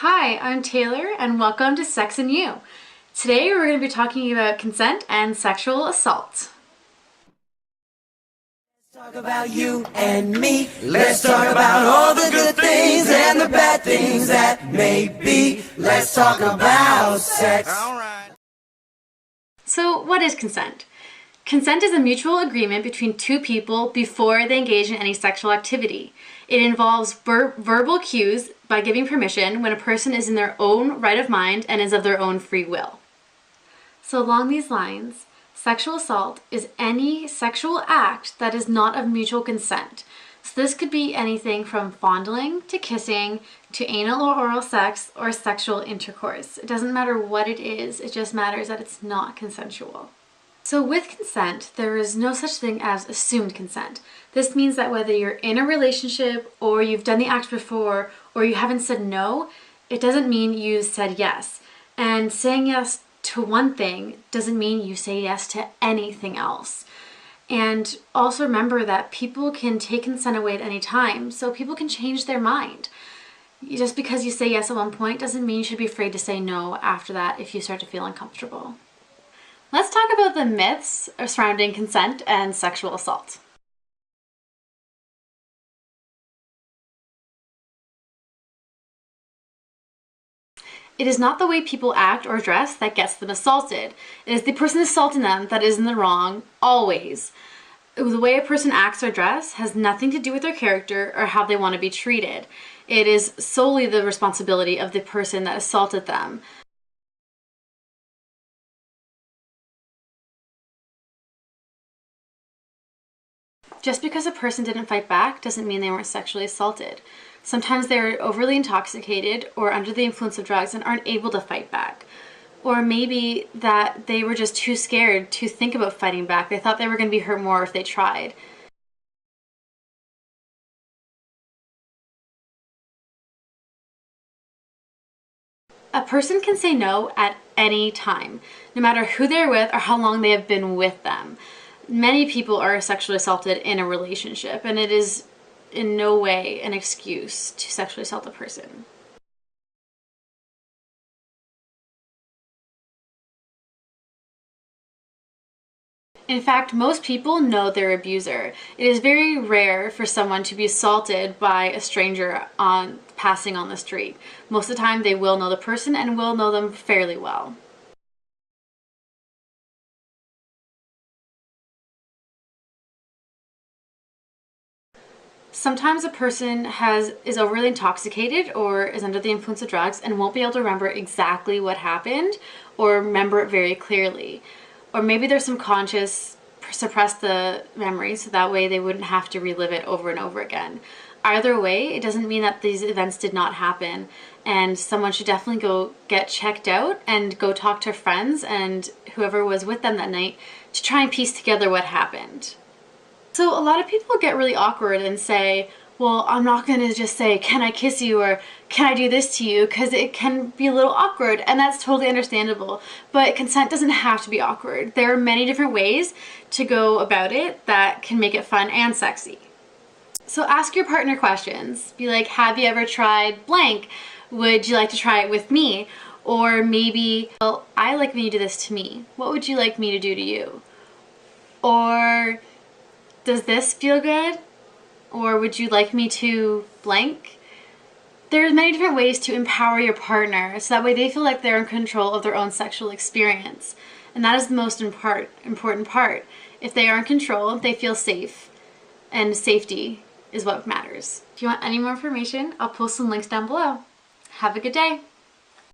Hi, I'm Taylor and welcome to Sex and You. Today we're going to be talking about consent and sexual assault. Let's talk about you and me. Let's talk about all the good things and the bad things that may be. Let's talk about sex. All right. So what is consent? Consent is a mutual agreement between two people before they engage in any sexual activity. It involves verbal cues by giving permission when a person is in their own right of mind and is of their own free will. So along these lines, sexual assault is any sexual act that is not of mutual consent. So this could be anything from fondling to kissing to anal or oral sex or sexual intercourse. It doesn't matter what it is, it just matters that it's not consensual. So with consent, there is no such thing as assumed consent. This means that whether you're in a relationship or you've done the act before or you haven't said no, it doesn't mean you said yes. And saying yes to one thing doesn't mean you say yes to anything else. And also remember that people can take consent away at any time, so people can change their mind. Just because you say yes at one point doesn't mean you should be afraid to say no after that if you start to feel uncomfortable. Let's talk about the myths surrounding consent and sexual assault. It is not the way people act or dress that gets them assaulted. It is the person assaulting them that is in the wrong, always. The way a person acts or dress has nothing to do with their character or how they want to be treated. It is solely the responsibility of the person that assaulted them. Just because a person didn't fight back doesn't mean they weren't sexually assaulted. Sometimes they're overly intoxicated or under the influence of drugs and aren't able to fight back. Or maybe that they were just too scared to think about fighting back. They thought they were going to be hurt more if they tried. A person can say no at any time, no matter who they're with or how long they have been with them. Many people are sexually assaulted in a relationship, and it is in no way an excuse to sexually assault a person. In fact, most people know their abuser. It is very rare for someone to be assaulted by a stranger passing on the street. Most of the time they will know the person and will know them fairly well. Sometimes a person is overly intoxicated or is under the influence of drugs and won't be able to remember exactly what happened or remember it very clearly. Or maybe there's some conscious suppress the memory so that way they wouldn't have to relive it over and over again. Either way, it doesn't mean that these events did not happen, and someone should definitely go get checked out and go talk to friends and whoever was with them that night to try and piece together what happened. So a lot of people get really awkward and say, well, I'm not going to just say, can I kiss you or can I do this to you? Because it can be a little awkward, and that's totally understandable. But consent doesn't have to be awkward. There are many different ways to go about it that can make it fun and sexy. So ask your partner questions. Be like, have you ever tried blank? Would you like to try it with me? Or maybe, well, I like when you do this to me. What would you like me to do to you? Or, does this feel good? Or would you like me to blank? There's many different ways to empower your partner so that way they feel like they're in control of their own sexual experience. And that is the most important part. If they are in control, they feel safe, and safety is what matters. If you want any more information, I'll post some links down below. Have a good day.